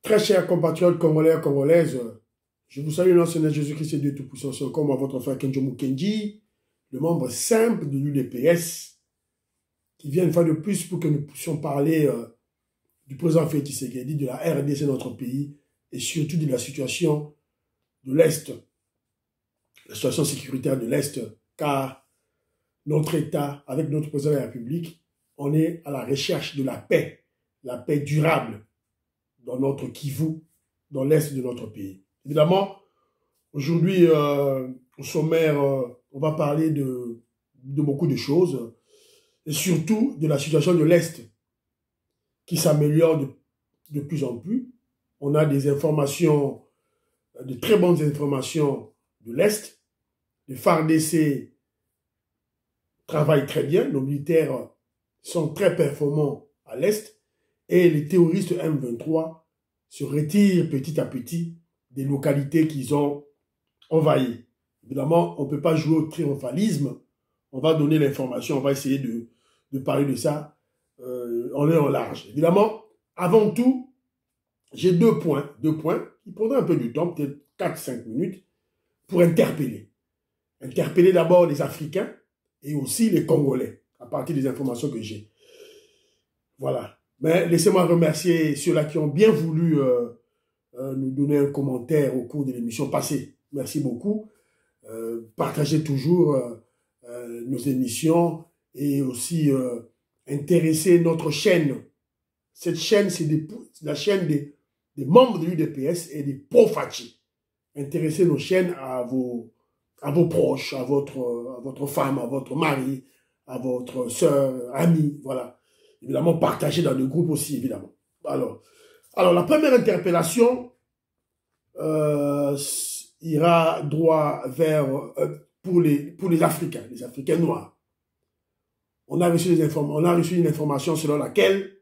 Très chers compatriotes congolais et congolaises, je vous salue dans le Seigneur Jésus-Christ et Dieu Tout-Puissant. C'est encore moi, votre frère Kenjo Mukenji, le membre simple de l'UDPS, qui vient une fois de plus pour que nous puissions parler du président Félix Tshisekedi, de la RDC de notre pays, et surtout de la situation de l'Est, la situation sécuritaire de l'Est, car notre État, avec notre président de la République, on est à la recherche de la paix durable dans notre Kivu, dans l'Est de notre pays. Évidemment, aujourd'hui, au sommaire, on va parler de beaucoup de choses, et surtout de la situation de l'Est, qui s'améliore de plus en plus. On a des informations, de très bonnes informations de l'Est. Les FARDC travaillent très bien, nos militaires sont très performants à l'Est, et les terroristes M23 se retirent petit à petit des localités qu'ils ont envahies. Évidemment, on ne peut pas jouer au triomphalisme, on va donner l'information, on va essayer de parler de ça en long et en large. Évidemment, avant tout, j'ai deux points qui prendront un peu du temps, peut-être 4-5 minutes, pour interpeller. Interpeller d'abord les Africains et aussi les Congolais, à partir des informations que j'ai. Voilà. Mais laissez-moi remercier ceux-là qui ont bien voulu nous donner un commentaire au cours de l'émission passée. Merci beaucoup. Partagez toujours nos émissions et aussi intéressez notre chaîne. Cette chaîne, c'est la chaîne des membres de l'UDPS et des pro-Fachi. Intéressez nos chaînes à vos proches, à votre femme, à votre mari, à votre soeur, ami, voilà. Évidemment, partagez dans le groupe aussi, évidemment. Alors la première interpellation ira droit vers, pour les Africains, les Africains noirs. On a reçu une information selon laquelle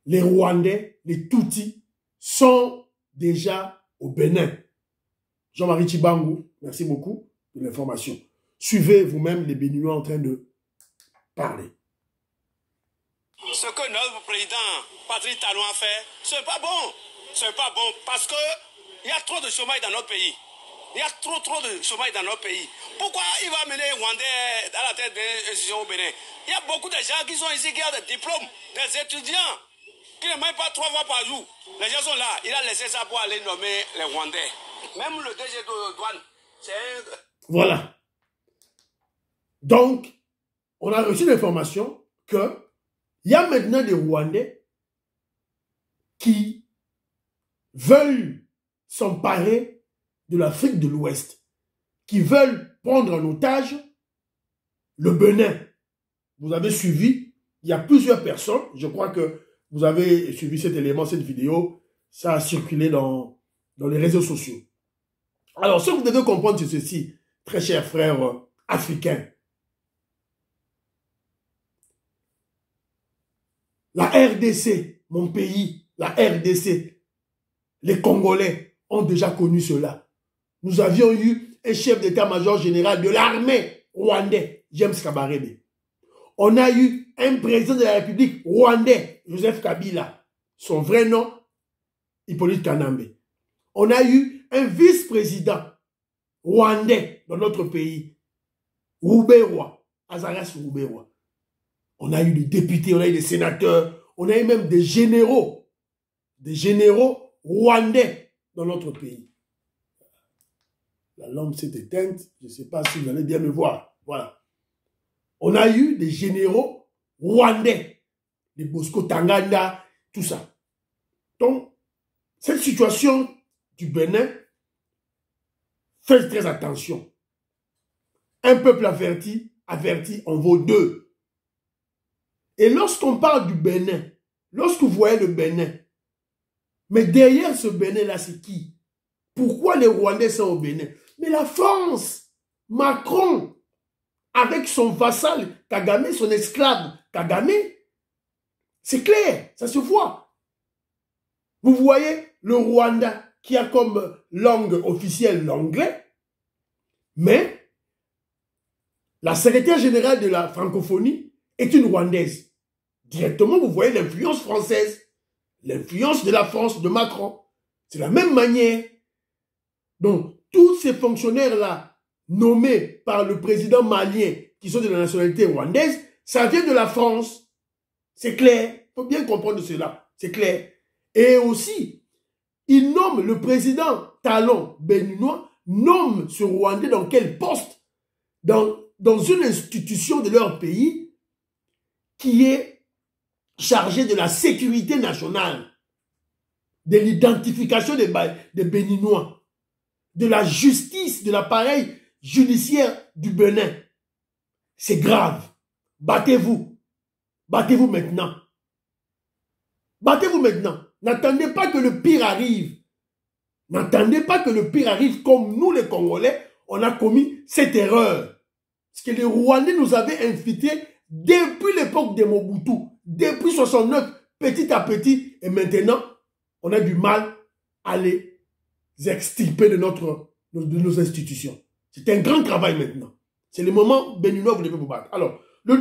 les Rwandais, les Tutsis, sont déjà au Bénin. Jean-Marie Tchibangu, merci beaucoup de l'information. Suivez vous-même les Béninois en train de parler. Ce que notre président Patrice Talon a fait, c'est pas bon. C'est pas bon parce que il y a trop de chômage dans notre pays. Il y a trop de chômage dans notre pays. Pourquoi il va mener les Rwandais à la tête des institutions au Bénin? Il y a beaucoup de gens qui sont ici, qui ont des diplômes, des étudiants, qui ne mangent pas 3 fois par jour. Les gens sont là. Il a laissé ça pour aller nommer les Rwandais. Même le DG de douane, c'est un... Voilà. Donc, on a reçu l'information que il y a maintenant des Rwandais qui veulent s'emparer de l'Afrique de l'Ouest, qui veulent prendre en otage le Bénin. Vous avez suivi, il y a plusieurs personnes, je crois que vous avez suivi cet élément, cette vidéo, ça a circulé dans les réseaux sociaux. Alors, ce que vous devez comprendre, c'est ceci, très chers frères africains. La RDC, mon pays, la RDC, les Congolais ont déjà connu cela. Nous avions eu un chef d'état-major général de l'armée rwandais, James Kabarebe. On a eu un président de la République rwandais, Joseph Kabila. Son vrai nom, Hippolyte Kanambe. On a eu un vice-président rwandais dans notre pays, Rouberois, Azaras Rouberois. On a eu des députés, on a eu des sénateurs, on a eu même des généraux rwandais dans notre pays. La lampe s'est éteinte, je ne sais pas si vous allez bien me voir. Voilà. On a eu des généraux rwandais, des Bosco Tanganda, tout ça. Donc, cette situation du Bénin, faites très attention. Un peuple averti en vaut 2. Et lorsqu'on parle du Bénin, lorsque vous voyez le Bénin, mais derrière ce Bénin-là, c'est qui? Pourquoi les Rwandais sont au Bénin? Mais la France, Macron, avec son vassal Kagame, son esclave Kagame, c'est clair, ça se voit. Vous voyez le Rwanda qui a comme langue officielle l'anglais, mais la secrétaire générale de la francophonie est une Rwandaise. Directement, vous voyez l'influence française. l'influence de la France, de Macron. C'est la même manière. Donc, tous ces fonctionnaires-là, nommés par le président malien, qui sont de la nationalité rwandaise, ça vient de la France. C'est clair. Il faut bien comprendre cela. C'est clair. Et aussi, il nomme le président Talon béninois, nomme ce Rwandais dans quel poste? Dans une institution de leur pays qui est chargée de la sécurité nationale, de l'identification des Béninois, de la justice, de l'appareil judiciaire du Bénin. C'est grave. Battez-vous. Battez-vous maintenant. Battez-vous maintenant. N'attendez pas que le pire arrive. N'attendez pas que le pire arrive comme nous les Congolais, on a commis cette erreur. Parce que les Rwandais nous avaient infiltrés depuis l'époque de Mobutu, depuis 69, petit à petit, et maintenant, on a du mal à les extirper de nos institutions. C'est un grand travail maintenant. C'est le moment béninois, vous devez vous battre. Alors, la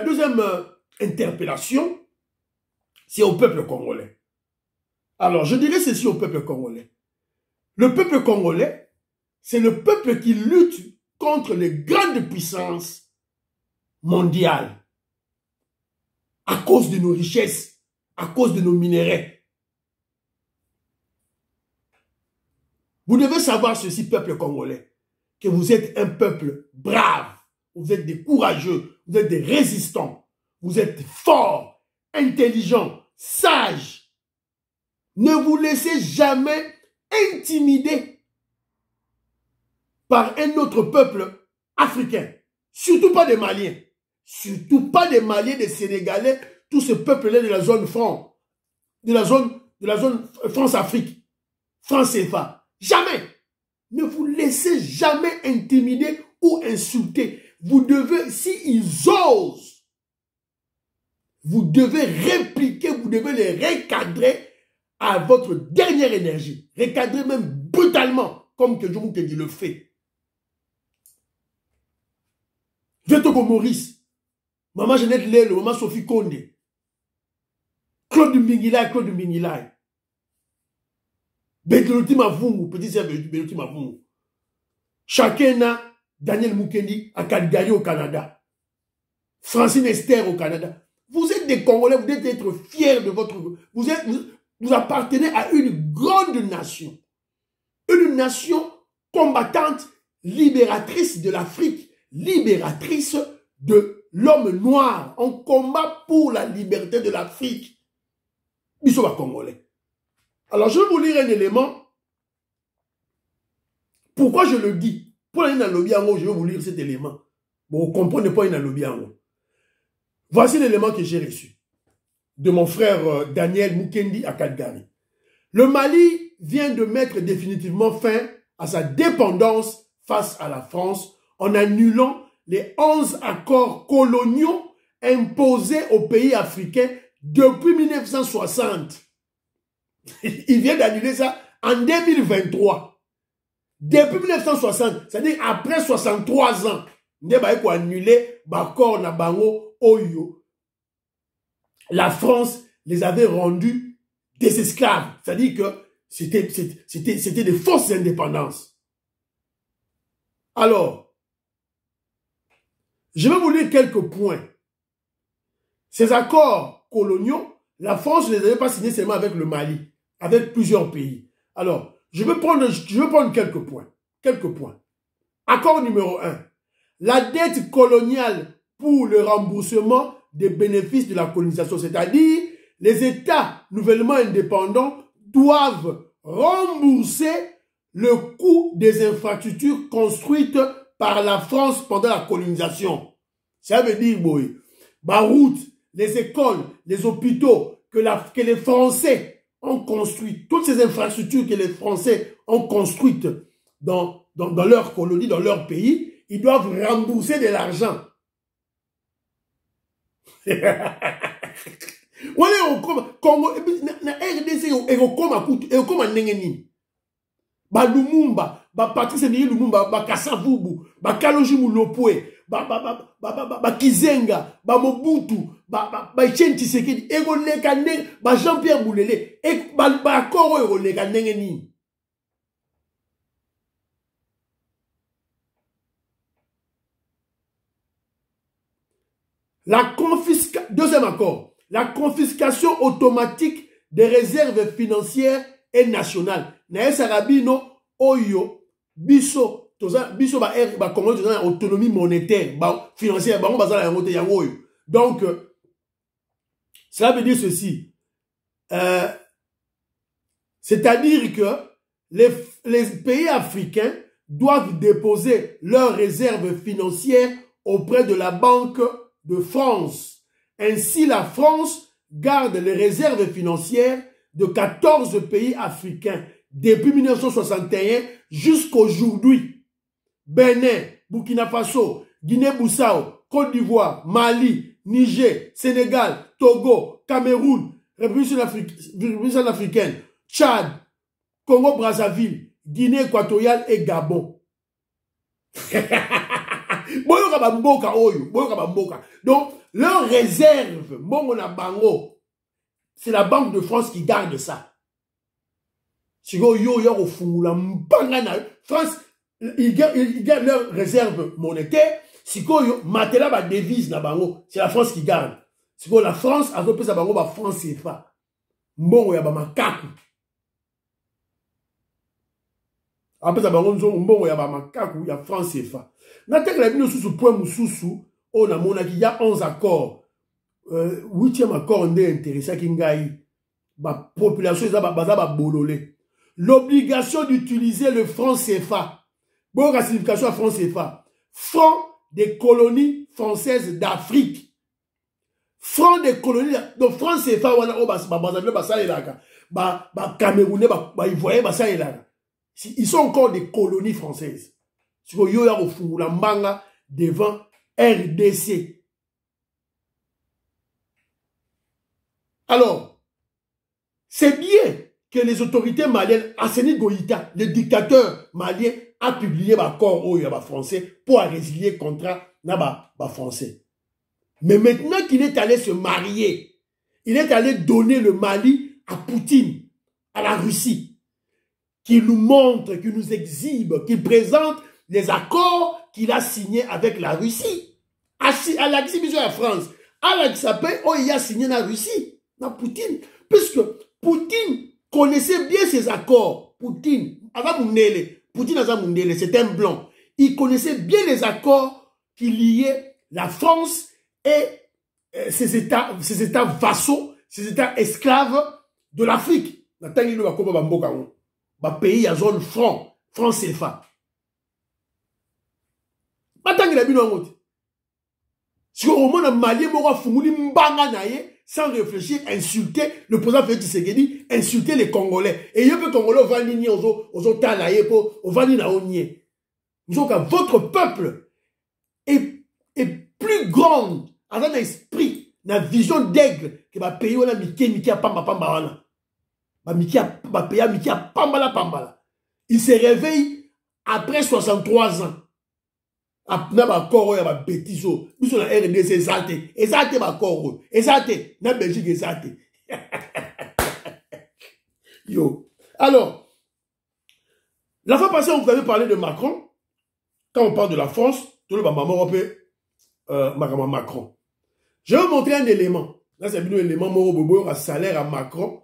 deuxième interpellation, c'est au peuple congolais. Alors, je dirais ceci au peuple congolais. Le peuple congolais, c'est le peuple qui lutte contre les grandes puissances mondiales à cause de nos richesses, à cause de nos minéraux. Vous devez savoir ceci, peuple congolais, que vous êtes un peuple brave, vous êtes des courageux, vous êtes des résistants, vous êtes forts, intelligents, sages. Ne vous laissez jamais intimider par un autre peuple africain. Surtout pas des Maliens. Surtout pas des Maliens, des Sénégalais, tout ce peuple-là de la zone franc, de la zone France-Afrique, France-CFA. Jamais. Ne vous laissez jamais intimider ou insulter. Vous devez, s'ils osent, vous devez répliquer, vous devez les recadrer à votre dernière énergie. Recadrer même brutalement, comme que Djoumou Kendi le fait. Vetogo Maurice, Maman Jeannette Lelo, Maman Sophie Kondé, Claude Mbingilai, Betoloti Mavungu, petit sœur Betoloti Mavungu. Chacun a Daniel Mukendi à Calgary au Canada. Francine Esther au Canada. Vous êtes des Congolais, vous devez être fiers de votre... Vous appartenez à une grande nation. Une nation combattante, libératrice de l'Afrique, libératrice de l'homme noir. On combat pour la liberté de l'Afrique. Ils sont Congolais. Alors, je vais vous lire un élément. Pourquoi je le dis? Pour aller dans le lobby en haut, je vais vous lire cet élément. Bon, vous comprenez pas, il y a un lobby en haut. Voici l'élément que j'ai reçu de mon frère Daniel Mukendi à Calgary. Le Mali vient de mettre définitivement fin à sa dépendance face à la France en annulant les 11 accords coloniaux imposés aux pays africains depuis 1960. Il vient d'annuler ça en 2023. Depuis 1960, c'est-à-dire après 63 ans, il a annulé l'accord na bango Oyo. La France les avait rendus des esclaves. C'est-à-dire que c'était des fausses indépendances. Alors, je vais vous lire quelques points. Ces accords coloniaux, la France ne les avait pas signés seulement avec le Mali, avec plusieurs pays. Alors, je vais prendre quelques points. Accord numéro 1. La dette coloniale pour le remboursement des bénéfices de la colonisation, c'est-à-dire les États nouvellement indépendants doivent rembourser le coût des infrastructures construites par la France pendant la colonisation. Ça veut dire, boy, ma route, les écoles, les hôpitaux que les Français ont construit, toutes ces infrastructures que les Français ont construites dans leur colonie, dans leur pays, ils doivent rembourser de l'argent. Congo, na RDC, ba Lumumba, ba Patrice Emery Lumumba, ba Kassavubu, ba Kaloji Mulopwe, Kizenga, Mobutu, Etienne Tshisekedi, Egoleka Ndenge, Jean-Pierre Boulele, et Bakoro Egoleka Ndenge Nini. Deuxième accord, la confiscation automatique des réserves financières et nationales. Naesa Rabino, Oyo, Biso, Biso ba Congo, autonomie monétaire, financière, donc, cela veut dire ceci. C'est-à-dire que les pays africains doivent déposer leurs réserves financières auprès de la Banque de France. Ainsi, la France garde les réserves financières de 14 pays africains depuis 1961 jusqu'aujourd'hui. Bénin, Burkina Faso, Guinée-Bissau, Côte d'Ivoire, Mali, Niger, Sénégal, Togo, Cameroun, République centrafricaine, Tchad, Congo-Brazzaville, Guinée équatoriale et Gabon. Donc, leurs réserves, c'est la Banque de France qui garde ça. France, ils gardent leurs réserves monétaires. C'est la France qui garde. La France a repris sa France CFA. Après ça, il y a France CFA. Il y a 11 accords. 8e accord intéressant qui la population est l'obligation d'utiliser le franc CFA. Bonne classification à franc CFA. Franc des colonies françaises d'Afrique. Franc des colonies. Donc franc CFA, ils sont encore des colonies françaises. Devant RDC. Alors, c'est bien que les autorités maliennes, Asseni Goïta, le dictateur malien, a publié un accord au français pour résilier le contrat français. Mais maintenant qu'il est allé se marier, il est allé donner le Mali à Poutine, à la Russie, qui nous montre, qui nous exhibe, qui présente les accords qu'il a signés avec la Russie. À l'exhibition de la France, il a signé la Russie, la Poutine, puisque Poutine connaissait bien ses accords. Poutine, c'est un blanc. Il connaissait bien les accords qui liaient la France et ses États vassaux, ses États esclaves de l'Afrique. Pays à zone franc CFA. Si au moins un Malien sans réfléchir, insulter le président Félix Tshisekedi, insulter les Congolais. Et il y a des Congolais qui vont venir aux Otalaye pour venir à Onye. Nous avons que votre peuple est plus grand dans l'esprit, dans la vision d'aigle que va payer la Miki Pamba Pamba. Il se réveille après 63 ans. Après bakoro ya ba bêtiso biso na RDC ezate bakoro ezate na Belgique ezate. Yo. Alors, la fois passée on vous avait parlé de Macron. Quand on parle de la France, tout le maman européen Macron. Je vais vous montrer un élément. Là c'est un élément moro à salaire à Macron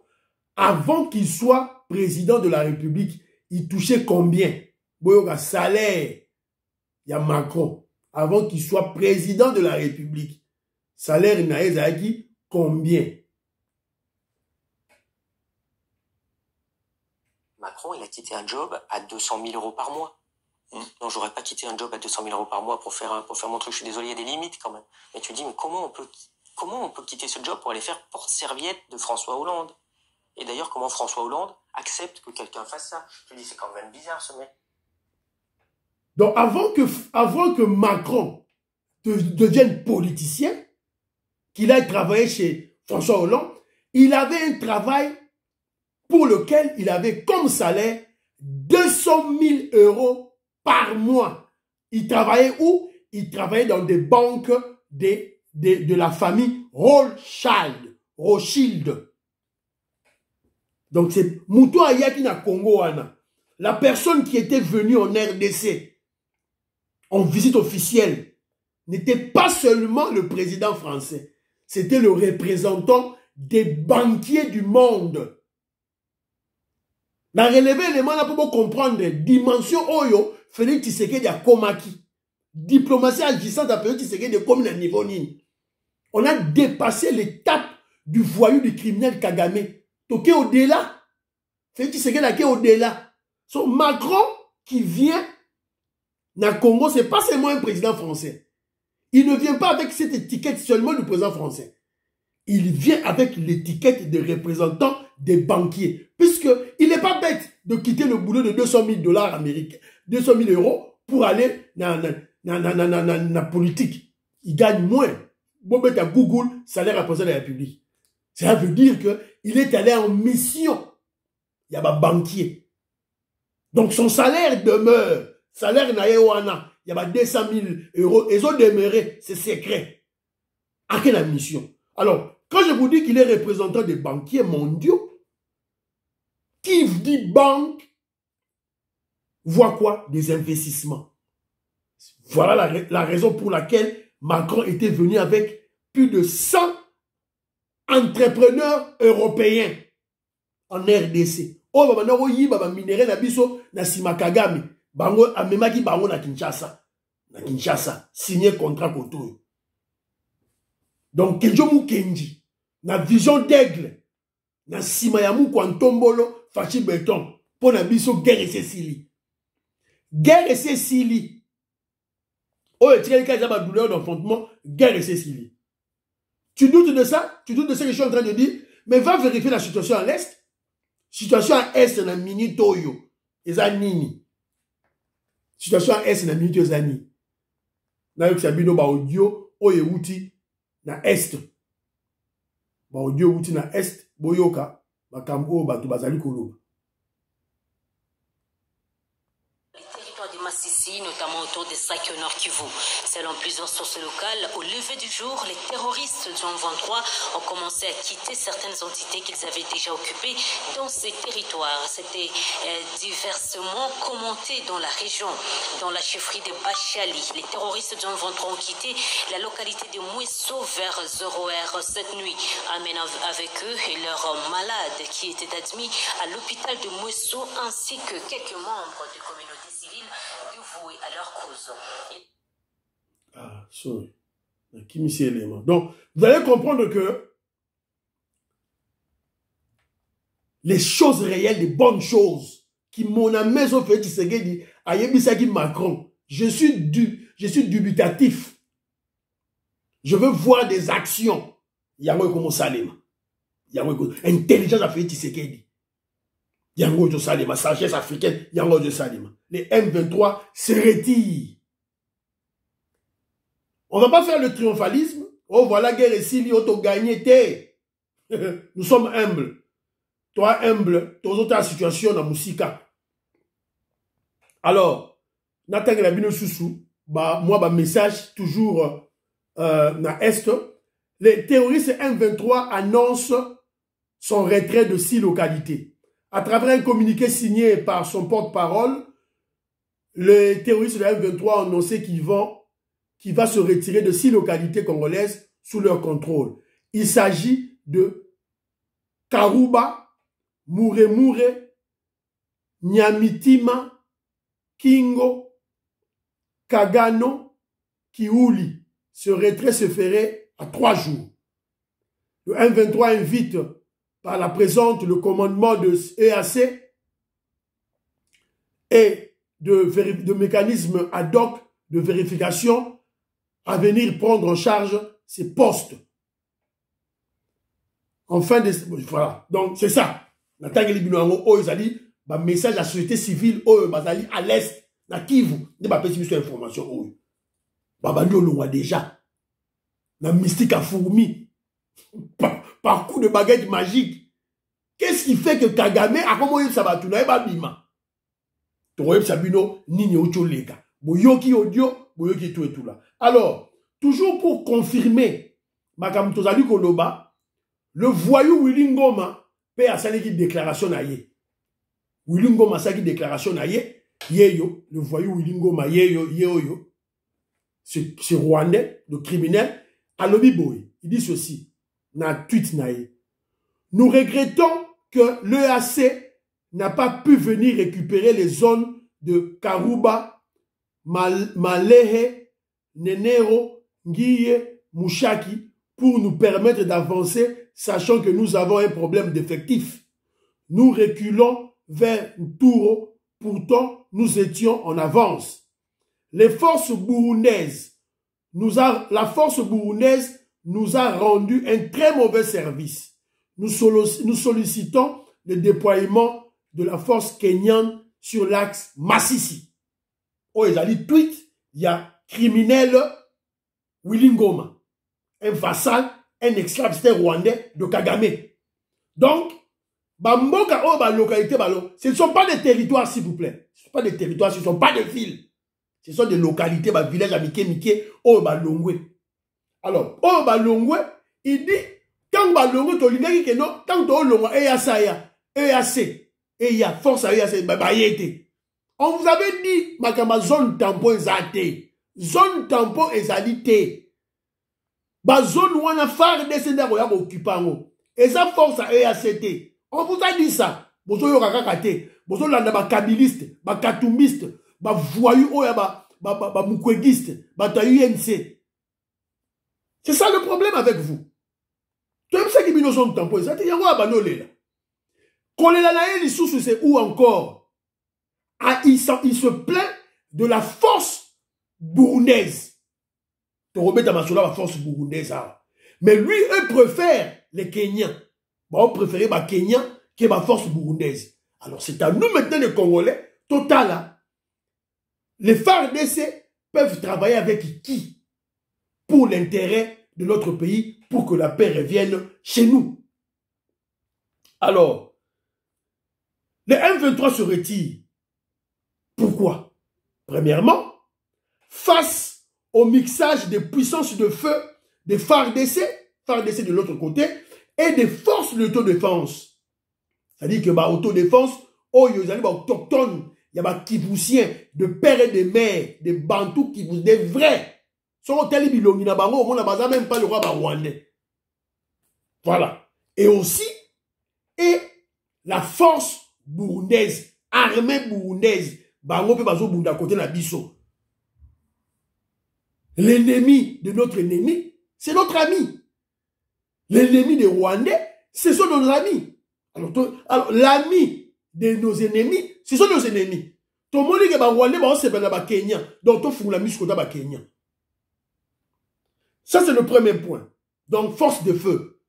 avant qu'il soit président de la République, il touchait combien? Boyoka salaire. Il y a Macron, avant qu'il soit président de la République. Salaire Naïzaki, combien? Macron, il a quitté un job à 200 000 € par mois. Non, j'aurais pas quitté un job à 200 000 € par mois pour faire mon truc. Je suis désolé, il y a des limites quand même. Mais tu dis, mais comment on peut quitter ce job pour aller faire porte-serviette de François Hollande? Et d'ailleurs, comment François Hollande accepte que quelqu'un fasse ça? Je dis, c'est quand même bizarre ce mec. Donc, avant que Macron devienne politicien, qu'il aille travailler chez François Hollande, il avait un travail pour lequel il avait comme salaire 200 000 € par mois. Il travaillait où? il travaillait dans des banques de la famille Rothschild. Donc c'est Moutou Ayaki na Congo wana. La personne qui était venue en RDC en visite officielle n'était pas seulement le président français, c'était le représentant des banquiers du monde. Na relevé élément là pour comprendre dimension oyo Félix Tshisekedi a komaki. Diplomatie agissante à Félix Tshisekedi comme un niveau nini. On a dépassé l'étape du voyou, du criminel Kagame. Toké au-delà. Félix Tshisekedi a au-delà. So, Macron qui vient dans Congo, c'est pas seulement un président français. Il ne vient pas avec cette étiquette seulement du président français. Il vient avec l'étiquette de représentant des banquiers. Puisqu'il n'est pas bête de quitter le boulot de 200 000 $ américains, 200 000 € pour aller dans la politique. Il gagne moins. Bon, ben, à Google, salaire à président de la République. Ça veut dire qu'il est allé en mission. Il y a un banquier. Donc son salaire demeure. Salaire naïwana. Il y a 200 000 €. Ils ont demeuré. C'est secret. À quelle mission? Alors, quand je vous dis qu'il est représentant des banquiers mondiaux, qui dit banque, voit quoi? Des investissements. Voilà la raison pour laquelle Macron était venu avec plus de 100 entrepreneurs européens en RDC. Oh, baba na oyi baba minéraux na biso na sima Kagame. Bango amemaki bango na Kinshasa. Na Kinshasa, signé contrat koto. Donc Kenjo Mukendi na vision d'aigle na sima ya muko Ntombolo fachi béton pour na biso guerre et Cécilie. Guerre et Cécilie. Oh, tu as une douleur d'enfantement, guerre et Cécilie. Tu doutes de ça? Tu doutes de ce que je suis en train de dire? Mais va vérifier la situation à l'Est. Situation à Est, na mini toyo. Ezanini. Situation à Est, na mini toyo ezanini. Na yo sabino ba audio, oye wuti na Est. Ba audio wuti na Est, boyoka, ba kambo, ba tubazali koloba. Massissi, notamment autour des sacs au Nord Kivu. Selon plusieurs sources locales, au lever du jour, les terroristes du 23 ont commencé à quitter certaines entités qu'ils avaient déjà occupées dans ces territoires. C'était diversement commenté dans la région, dans la chefferie de Bachali. Les terroristes du 23 ont quitté la localité de Mouesso vers 0h cette nuit, amenant avec eux et leurs malades qui étaient admis à l'hôpital de Mouesso ainsi que quelques membres de communautés civiles dévoués à leur cause. Ah, sorry. Donc, vous allez comprendre que les choses réelles, les bonnes choses, qui mon maison fait Tshisekedi, Ayebisaki Macron, je suis dubitatif. Je veux voir des actions. Yango comme Salema. Yango intelligence a fait Tshisekedi. Yango de Salema, sagesse africaine, Yango de Salema. Les M23 se retirent. On ne va pas faire le triomphalisme. Oh, voilà, guerre et Sili, auto gagné, nous sommes humbles. Toi, humble, toi, autres, la situation dans Moussika. Alors, Nathan Labino Soussou, moi, message toujours dans Est. Les terroristes M23 annoncent son retrait de 6 localités. À travers un communiqué signé par son porte-parole, les terroristes de M23 ont annoncé qu'il va se retirer de 6 localités congolaises sous leur contrôle. Il s'agit de Karouba, Mouré, Nyamitima, Kingo, Kagano, Kiouli. Ce retrait se ferait à 3 jours. Le M23 invite par la présente le commandement de EAC et de mécanismes ad hoc de vérification à venir prendre en charge ces postes. Enfin, voilà. Donc, c'est ça. Nathalie Binoango, oh, ils ont dit, message à la société civile, oh, bazali à l'Est, na Kivu, ne pas passer sur information, oh. Babali Olongwa déjà. Na mystique à fourmi. Par coup de baguette magique. Qu'est-ce qui fait que Kagame a comment il s'abattu na bima? Toi, Sabino, nini ocho lega. Boyoki audio, boyoki tout et tout là. Alors, toujours pour confirmer, Makam Tozali Koloba, le voyou Willy Ngoma peut a sali qui déclaration na ye. Willy Ngoma sali déclaration na ye, yeyo, le voyou Willy Ngoma yeyo, yeyo, ce Rwandais, le criminel, à Lobiboy, il dit ceci, na tweet na ye. Nous regrettons que l'EAC n'a pas pu venir récupérer les zones de Karuba, Malehe, Nenero, Nguye, Mouchaki pour nous permettre d'avancer, sachant que nous avons un problème d'effectifs. Nous reculons vers Touro, pourtant nous étions en avance. La force burundaise nous a rendu un très mauvais service. Nous sollicitons le déploiement de la force kenyane sur l'axe Massissi. Oh, ils ont dit tweet, il y a criminel Willy Ngoma, un vassal, un esclave rwandais de Kagame. Donc, Bamboka, oh, ba localité, ce ne sont pas des territoires, s'il vous plaît. Ce ne sont pas des territoires, ce ne sont pas des villes. Ce sont des localités, ba village à Mike, oh, ba Longwe. Alors, oh, ba Longwe, il dit, quand ba Longwe, to lingaki que non, quand to Longwe, EAC, et il y a force à EAC, ba yete. On vous avait dit, makamba zone tampon ezate. Zone tampon ezalité. Ba zone wana phare descendant roya occupango. Et ça force à EACT. On vous a dit ça. Bozo yo kakakate. Bozo landa ba kabiliste, ba katumbiste, ba voyou oya ba mukwegiste, ba ta UNC. C'est ça le problème avec vous. Tu aimes ça qui bino zone tampon ezate yango abanole là. Kolela na ye lisusu c'est où encore? Ah, il se plaint de la force burundaise. Torobeta Masola, la force burundaise. Mais lui, eux préfèrent les Kenyans. Bon, on préfère les Kenyans que la force burundaise. Alors, c'est à nous maintenant, les Congolais, total. Hein? Les FARDC peuvent travailler avec qui? Pour l'intérêt de notre pays, pour que la paix revienne chez nous. Alors, les M23 se retirent. Pourquoi? Premièrement, face au mixage des puissances de feu des FARDC de l'autre côté, et des forces d'autodéfense. C'est-à-dire que l'autodéfense, oh, il y a des autochtones, il y a des Kivusiens, de pères et de mères, des Bantous Kivus, des vrais. Sont tels bilongi na bango, on n'a même pas le roi rwandais. Voilà. Et aussi, et la force burundaise, armée burundaise, bango pe bazo bunda côté na biso. L'ennemi de notre ennemi, c'est notre ami. L'ennemi des Rwandais, ce sont nos amis. Alors l'ami de nos ennemis, ce sont nos ennemis. Tout le monde dit que les Rwandais, c'est les Kenyans. Donc, tout le monde est Kenyans. Ça, c'est le premier point. Donc, force de feu.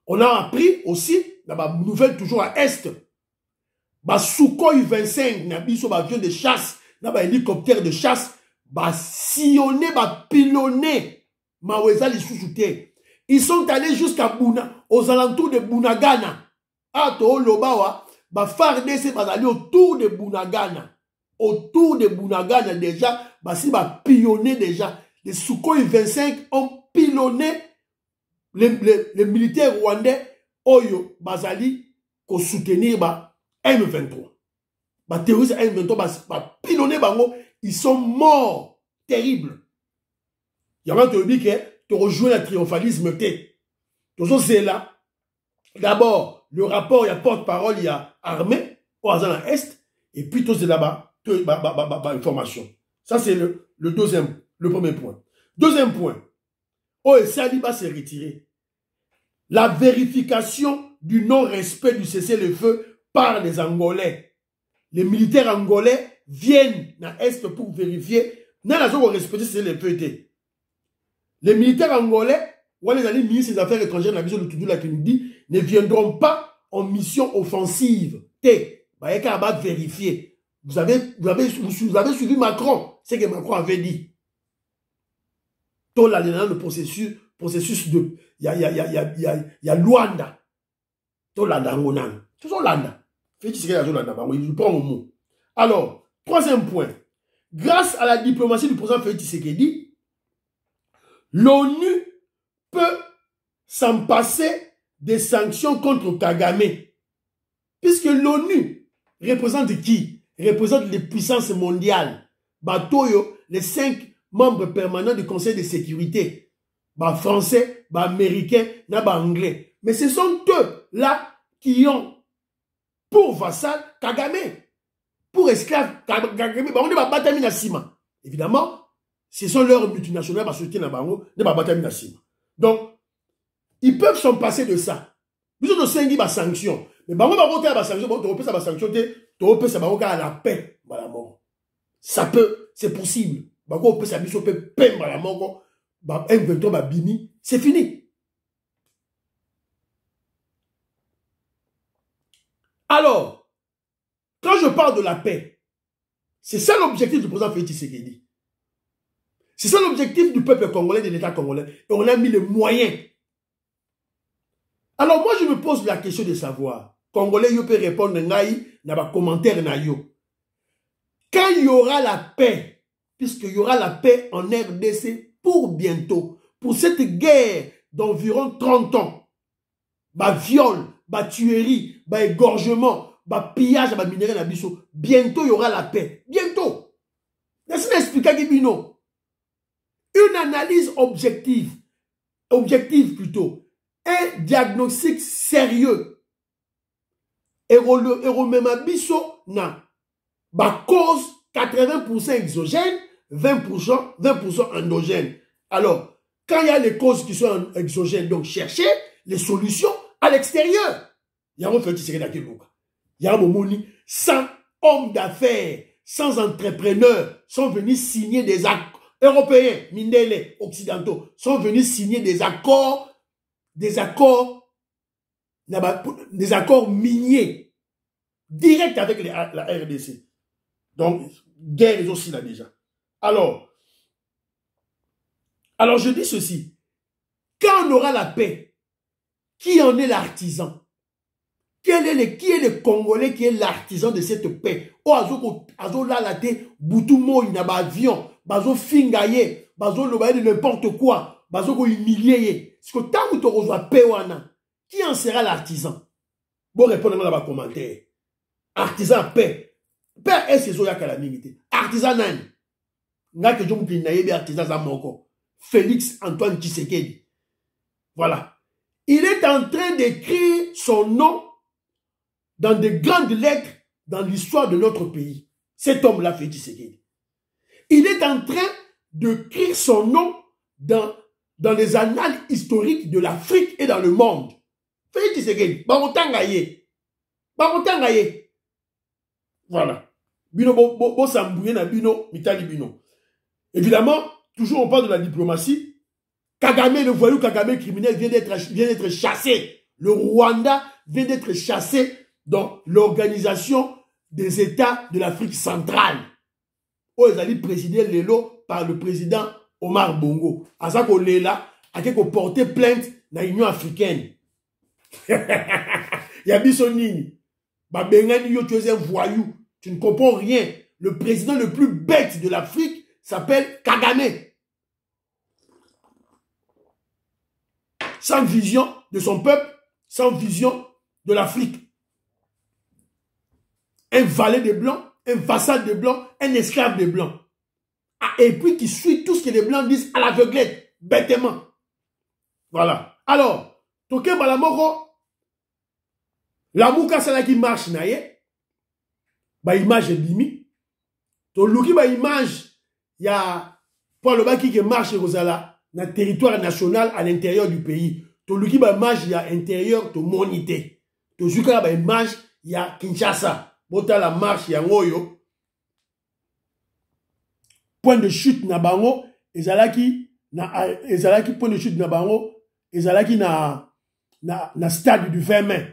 On a appris aussi, dans la nouvelle toujours à Est, Sukhoi 25, na biso avion de chasse, na hélicoptère de chasse, sillonné, pilonné, maweza les sous-soutés. Ils sont allés jusqu'à Buna, aux alentours de Bunagana. Ato Lobawa, FARDC va aller autour de Bunagana. Autour de Bunagana déjà, si pillonné déjà. Les Sukhoi 25 ont pilonné les militaires rwandais, Oyo, Bazali, pour soutenir M23. Les terroristes M23, pilonné bango, ils sont morts. Terrible. Il y a un qui dit que tu rejoins le triomphalisme. C'est là. D'abord, le rapport, il y a porte-parole, il y a armée, au hasard à Est, et puis tout c'est là-bas, information. Ça, c'est le premier point. Deuxième point. Oh, et Saliba s'est retiré. La vérification du non-respect du cessez-le-feu par les Angolais. Les militaires angolais viennent à Est pour vérifier n'a la zone respecter c'est le feu. Les militaires angolais, ou les alliés ministres des Affaires étrangères de la vision de Toudoula qui nous dit, ne viendront pas en mission offensive. Vérifier. Vous avez suivi Macron, c'est que Macron avait dit. Tout là, le processus de, il y a Luanda. Tout là, dans mon âme. Tout ça, Luanda. Fait que c'est Luanda, il prend au mot. Alors, troisième point. grâce à la diplomatie du président Félix Tshisekedi, l'ONU peut s'en passer des sanctions contre Kagame. Puisque l'ONU représente qui? Représente les puissances mondiales. Batoyo, les 5 membres permanents du Conseil de sécurité. Français, américains, anglais. Mais ce sont eux là qui ont pour vassal Kagame. Pour esclave Kagame. Évidemment, ce sont leurs multinationales qui soutiennent la donc, ils peuvent s'en passer de ça. Ils ont des sanctions. Mais la paix. Ça peut, c'est possible. C'est fini. Alors, quand je parle de la paix, c'est ça l'objectif du président Félix Tshisekedi. C'est ça l'objectif du peuple congolais, de l'État congolais. Et on a mis les moyens. Alors moi, je me pose la question de savoir, Congolais, vous pouvez répondre dans les commentaires. Quand il y aura la paix, puisqu'il y aura la paix en RDC pour bientôt, pour cette guerre d'environ 30 ans, viol, tuerie, égorgement, pillage, minerai, bientôt il y aura la paix. Bientôt. Laissez-moi expliquer Bino. Une analyse objective plutôt, un diagnostic sérieux, et même biso na cause 80% exogène, 20% endogène. Alors, quand il y a les causes qui sont exogènes, donc cherchez les solutions à l'extérieur. Il y a un fait qui il y a un moment, 100 hommes d'affaires, 100 entrepreneurs sont venus signer des accords. Européens, Mindele, occidentaux, sont venus signer des accords miniers, directs avec la RDC. Donc, guerre est aussi là déjà. Alors, je dis ceci. Quand on aura la paix, qui en est l'artisan? Qui est le Congolais qui est l'artisan de cette paix? Azo lalate, Boutumo, il n'a pas avion. Bazo fingaye, bazo lobaye de n'importe quoi, bazo ko humilier. Parce que tant que tu reçois paix, qui en sera l'artisan? Bon, répondez-moi dans les commentaires. Artisan paix. Paix est ce zoya calamité. Artisan nan. Nga que jom pinaye artisan zamoko. Félix Antoine Tshisekedi. Voilà. Il est en train d'écrire son nom dans de grandes lettres dans l'histoire de notre pays. Cet homme-là, Félix Tshisekedi. Il est en train d'écrire son nom dans les annales historiques de l'Afrique et dans le monde. Félix Tshisekedi, Barotangaye. Voilà. Bino bo sambouye na bino, mitali bino. Évidemment, toujours on parle de la diplomatie. Kagame, le voyou Kagame criminel vient d'être chassé. Le Rwanda vient d'être chassé dans l'organisation des États de l'Afrique centrale. Où ils allaient présider l'élo par le président Omar Bongo. À ça qu'on est là, à qui qu'on portait plainte dans l'Union africaine. Il y a Bissonini. Babengani yo, tu es un voyou. Tu ne comprends rien. Le président le plus bête de l'Afrique s'appelle Kagame. Sans vision de son peuple, sans vision de l'Afrique. Un valet des Blancs, un vassal des Blancs, un esclave des Blancs. Ah, et puis qui suit tout ce que les Blancs disent à l'aveuglette, bêtement. Voilà. Alors, Toke Balamoko, la mouka c'est là qui marche, naye, ba image est bimi. To luki ba image, y a, pour le baki qui marche, Rosala, dans le territoire national à l'intérieur du pays. To luki ba image, il y a intérieur, to monité. To zuka ba image, il y a Kinshasa. Bota la marche ya ngoyo. Point de chute na bango, ezalaki point de chute na bango, ezalaki na stade du 20 mai.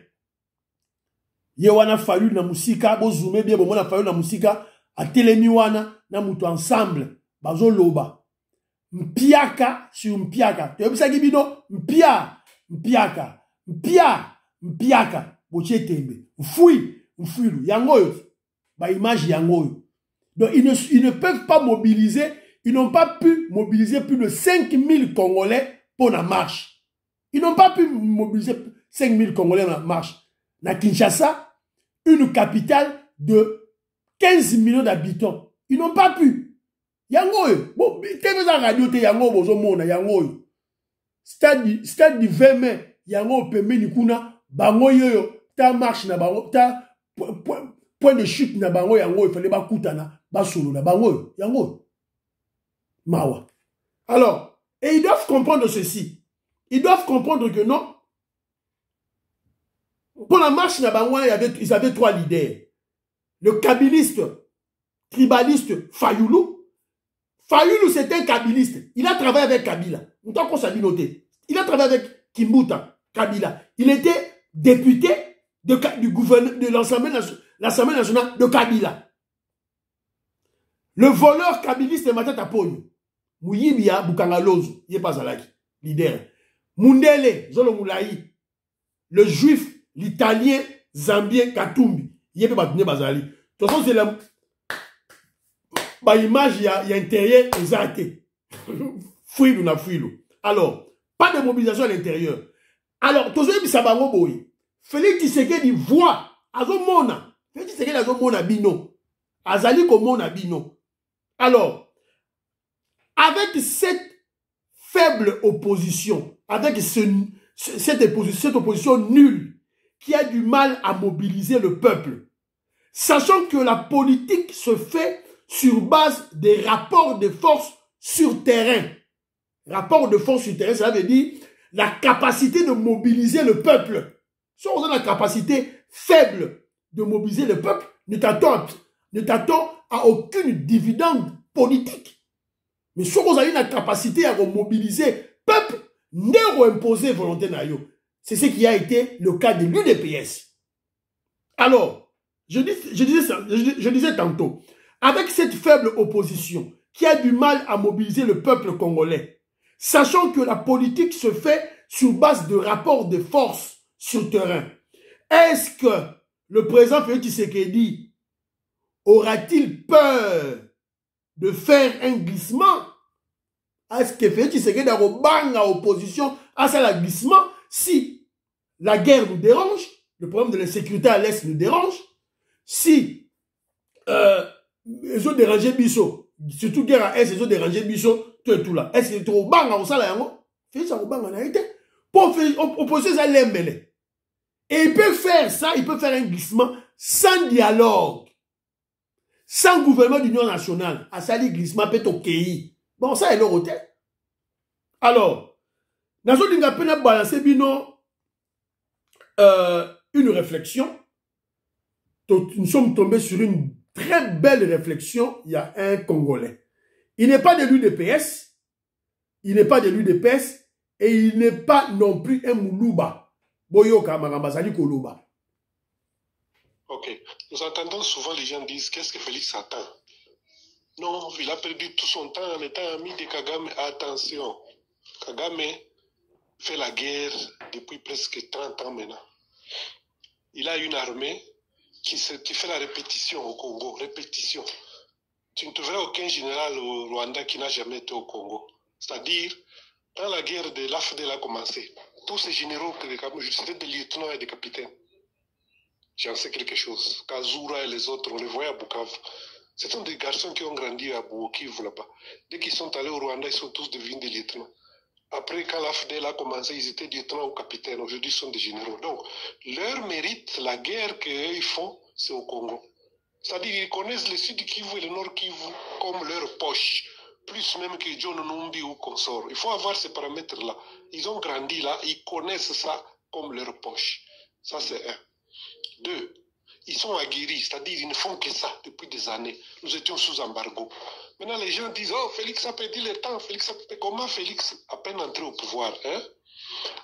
Ye wana fallu na musika, bo zoomé bien, bo mona fallu na musika, a telemi wana, na mutu ensemble, bazo loba. Mpiaka sur mpiaka. Te yobisa bino, mpiaka, boche tembe. Mfuilu, yangoyo, ba image yangoyo. Donc, ils ne peuvent pas mobiliser, ils n'ont pas pu mobiliser plus de 5000 Congolais pour la marche. Ils n'ont pas pu mobiliser 5000 Congolais dans la marche. Na Kinshasa, une capitale de 15 millions d'habitants. Ils n'ont pas pu. Yango, bon, TV za radio te yango bozo mona yango. Stade du 20 mai, yango pembeni kuna bango yoyo ta marche na bango ta point de chute na bango yango il fallait ba kutana ba solo na bango yango. Mawa. Alors, et ils doivent comprendre ceci. Ils doivent comprendre que non. Pour la marche na bango, ils avaient 3 leaders. Le kabiliste, tribaliste Fayoulou. Fayoulou, c'était un kabiliste. Il a travaillé avec Kabila. Il a travaillé avec Kimbuta, Kabila. Il était député du gouvernement de l'Assemblée nationale de Kabila. Le voleur kabiliste Matata Ponyo. Mouyibia Bukangalozo. Il n'est pas Zalaki, leader. Mundele, Zolo Moulaï. Le juif, l'italien, Zambien, Katumbi. Il n'est pas Bazali. De toute façon, c'est la. Bah, image, il y a intérieur exacté. Fouilou na fouilou. Alors, pas de mobilisation à l'intérieur. Alors, tous ceux qui savent boy. Félix Tshisekedi voit Azomona. Félix Tshisekedi Azomona bino. Azali komona bino. Alors, avec cette faible opposition, avec cette opposition nulle qui a du mal à mobiliser le peuple, sachant que la politique se fait sur base des rapports de force sur terrain. Rapport de force sur terrain, ça veut dire la capacité de mobiliser le peuple. Si on a la capacité faible de mobiliser le peuple, ne t'attends à aucune dividende politique. Mais si on a la capacité à mobiliser le peuple, ne imposer volonté naïo. C'est ce qui a été le cas de l'UDPS. Alors, je disais tantôt, avec cette faible opposition qui a du mal à mobiliser le peuple congolais, sachant que la politique se fait sur base de rapports de force sur terrain, est-ce que le président Félix Tshisekedi aura-t-il peur de faire un glissement? Est-ce que Félix Tshisekedi a banga opposition à ça, le glissement? Si la guerre nous dérange, le problème de l'insécurité à l'Est nous dérange, si ils ont dérangé Bisso, surtout guerre à Est, ils ont dérangé Bisso, tout et tout là. Est-ce que tu as banga au salaire? Félix a banga na été. Pour opposer ça l'embele. Et il peut faire ça, il peut faire un glissement sans dialogue, sans gouvernement d'union nationale. À ça, le glissement peut être au pays. Bon, ça est leur hôtel. Alors, nous avons balancé une réflexion. Nous sommes tombés sur une très belle réflexion. Il y a un Congolais. Il n'est pas de l'UDPS. Il n'est pas de l'UDPS. Et il n'est pas non plus un Moulouba. Boyoka Marambazali Koloba. Ok. Nous entendons souvent les gens disent qu'est-ce que Félix attend? Non, il a perdu tout son temps en étant ami de Kagame. Attention. Kagame fait la guerre depuis presque 30 ans maintenant. Il a une armée qui fait la répétition au Congo. Répétition. Tu ne trouveras aucun général au Rwanda qui n'a jamais été au Congo. C'est-à-dire, quand la guerre de l'AFDEL a commencé, tous ces généraux, c'était des lieutenants et des capitaines. J'en sais quelque chose. Kazura et les autres, on les voyait à Bukavu. Ce sont des garçons qui ont grandi à Bukavu là-bas. Dès qu'ils sont allés au Rwanda, ils sont tous devenus des lieutenants. Après, quand l'AFDEL a commencé, ils étaient lieutenants ou capitaines. Aujourd'hui, ils sont des généraux. Donc, leur mérite, la guerre qu'ils font, c'est au Congo. C'est-à-dire qu'ils connaissent le Sud Kivu et le Nord Kivu comme leur poche. Plus même que John Numbi ou consort. Il faut avoir ces paramètres-là. Ils ont grandi là, ils connaissent ça comme leur poche. Ça, c'est un. 2. Ils sont aguerris, c'est-à-dire ils ne font que ça depuis des années. Nous étions sous embargo. Maintenant, les gens disent, oh, Félix a perdu le temps. Comment Félix a peine entré au pouvoir, hein?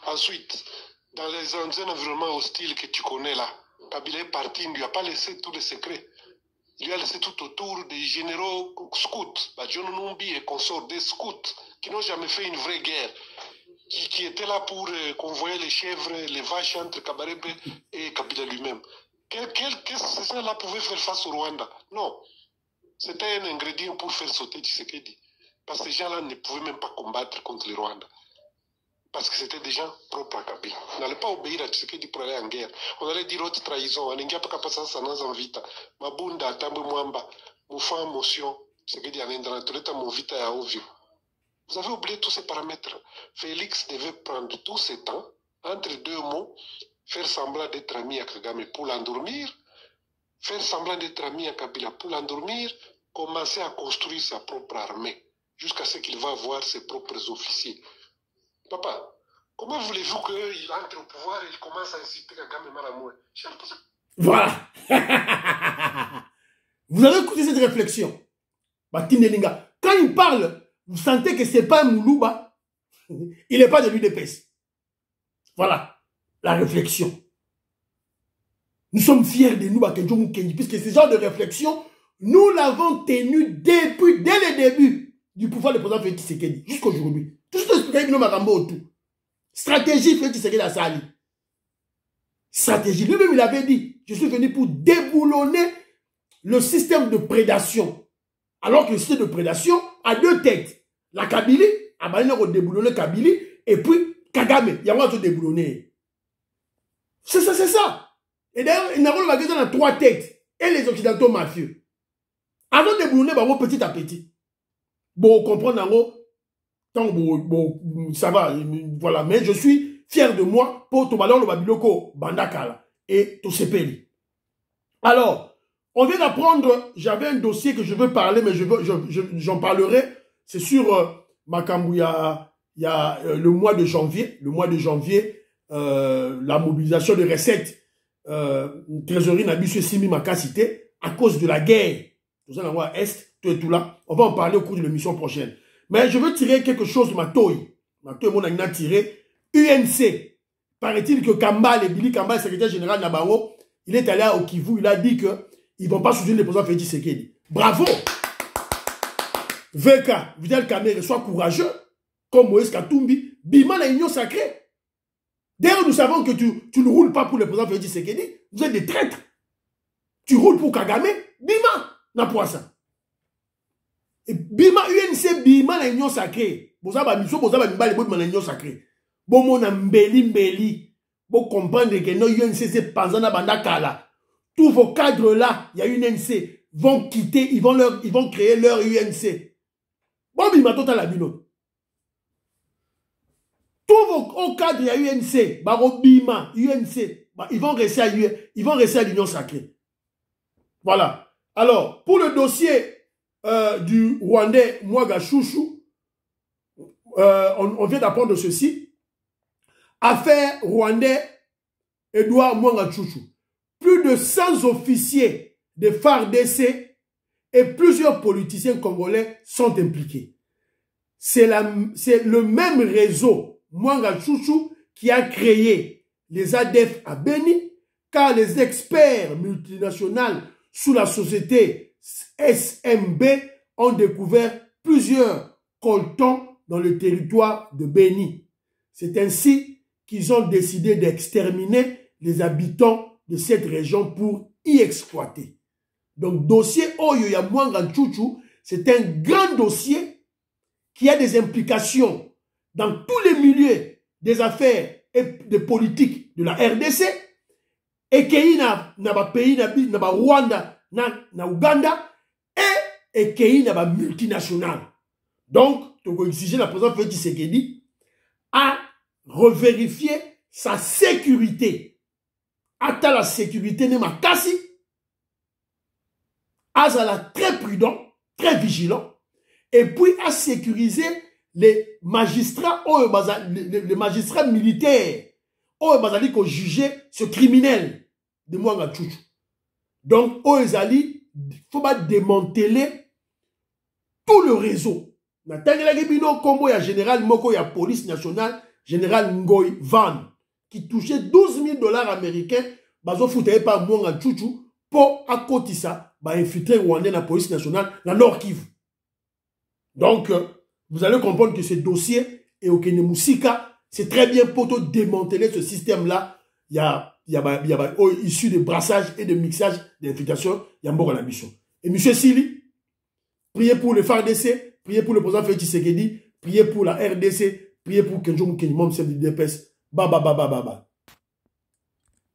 Ensuite, dans les environnements hostiles que tu connais là, Kabila est parti, il ne lui a pas laissé tous les secrets. Il lui a laissé tout autour des généraux scouts, John Numbi et consorts, des scouts qui n'ont jamais fait une vraie guerre, qui étaient là pour convoyer les chèvres, les vaches entre Kabarebe et Kabila lui-même. Qu'est-ce que ces gens-là pouvaient faire face au Rwanda? Non. C'était un ingrédient pour faire sauter Tshisekedi. Parce que ces gens-là ne pouvaient même pas combattre contre le Rwanda. Parce que c'était des gens propres à Kabila. On n'allait pas obéir à Tshisekedi pour aller en guerre. On allait dire haute trahison. On n'allait pas passer ça dans vita. Mabunda, Tambo Mwamba, Moufa, Motion, Tshisekedi en Indra, mon vita à Ovio. Vous avez oublié tous ces paramètres. Félix devait prendre tout ce temps, entre deux mots, faire semblant d'être ami à Kagame pour l'endormir, faire semblant d'être ami à Kabila pour l'endormir, commencer à construire sa propre armée, jusqu'à ce qu'il va avoir ses propres officiers. Papa, comment voulez-vous qu'il entre au pouvoir et il commence à inciter Kagame Maramoué? Voilà. Vous avez écouté cette réflexion. Quand il parle, vous sentez que ce n'est pas un Moulouba, il n'est pas de l'UDPS. Voilà la réflexion. Nous sommes fiers de nous, puisque ce genre de réflexion, nous l'avons tenu dès le début du pouvoir du président Félix Tshisekedi, jusqu'aujourd'hui. Tout ce que je explique, nous m'avons autour. Stratégie Félix Tshisekedi à Sali. Stratégie. Lui-même, il avait dit, je suis venu pour déboulonner le système de prédation. Alors que le système de prédation a deux têtes. La Kabylie, a déboulonné Kabylie, et puis Kagame, il y a un déboulonné. C'est ça, c'est ça. Et d'ailleurs, il y a trois têtes. Et les Occidentaux mafieux. Avant de déboulonner, petit à petit. Bon, comprendre, ça va, voilà. Mais je suis fier de moi pour Tobalon, le Babiloko, Bandakala et Tosepeli. Alors, on vient d'apprendre, j'avais un dossier que je veux parler, mais j'en parlerai. C'est sur Makambu, il y a le mois de janvier. Le mois de janvier, la mobilisation de recettes, trésorerie Nabissu Simi Makasité, à cause de la guerre. Tout ça, Est, tout là. On va en parler au cours de l'émission prochaine. Mais je veux tirer quelque chose de ma toy. Ma toy, mon a tiré. UNC. Paraît-il que Kamba, Billy Kamba, le secrétaire général Nabango, il est allé au Kivu, il a dit qu'ils ne vont pas soutenir le président Félix Tshisekedi. Bravo! VK, Vidal Kamere, sois courageux, comme Moïse Katumbi, Bima la union sacrée. D'ailleurs, nous savons que tu ne roules pas pour le président Félix Tshisekedi, vous êtes des traîtres. Tu roules pour Kagame, Bima, n'a pas ça. Et Bima, UNC, Bima la union sacrée. Bozaba miso, bozaba mbali, bozaba la union sacrée. Bon, mon mbeli. Bon, comprendre que non, UNC, c'est Panzana Bandakala. Tous vos cadres là, il y a une UNC, vont quitter, ils vont créer leur UNC. Bon, Bima, total abino. Tous vos cadres, il y a UNC, Baro Bima, UNC, ils vont rester à l'union sacrée. Voilà. Alors, pour le dossier du Rwandais Mwaga Chouchou, on vient d'apprendre ceci. Affaire Rwandais Edouard Mwaga Chouchou. Plus de 100 officiers de FARDC et plusieurs politiciens congolais sont impliqués. C'est le même réseau Mwaga Chouchou qui a créé les ADF à Beni, car les experts multinationaux sous la société SMB ont découvert plusieurs coltons dans le territoire de Beni. C'est ainsi qu'ils ont décidé d'exterminer les habitants de cette région pour y exploiter. Donc, dossier Oyoya Mwaga Chouchou, c'est un grand dossier qui a des implications dans tous les milieux des affaires et des politiques de la RDC, et qu'il y a un pays, na Rwanda, na Uganda, et qu'il y a un multinational. Donc, tu peux exiger la présidente Félix Tshisekedi à revérifier sa sécurité. Ata la sécurité n'est ma kasi. Azala très prudent, très vigilant, et puis à sécuriser les magistrats, les magistrats militaires, qui ont jugé ce criminel de Mwaga Chouchou. Donc, il faut démanteler tout le réseau. Il y a général Moko, il y a police nationale, général Ngoy Van, qui touchait 12 000 $ américains, bazo foutaye par Mwaga Chouchou, pour à côté ça, infiltrer Rwandais dans la police nationale, dans Nord Kivu. Donc, vous allez comprendre que ce dossier est au Kenemusika, c'est très bien pour démanteler ce système-là. Il y a issu de brassage et de mixage d'infiltration, il y a un bon ambition. Et M. Sili, priez pour le FARDC, priez pour le président Félix Tshisekedi, priez pour la RDC, priez pour Kenjo Mukenji, membre chef du DPS. Ba.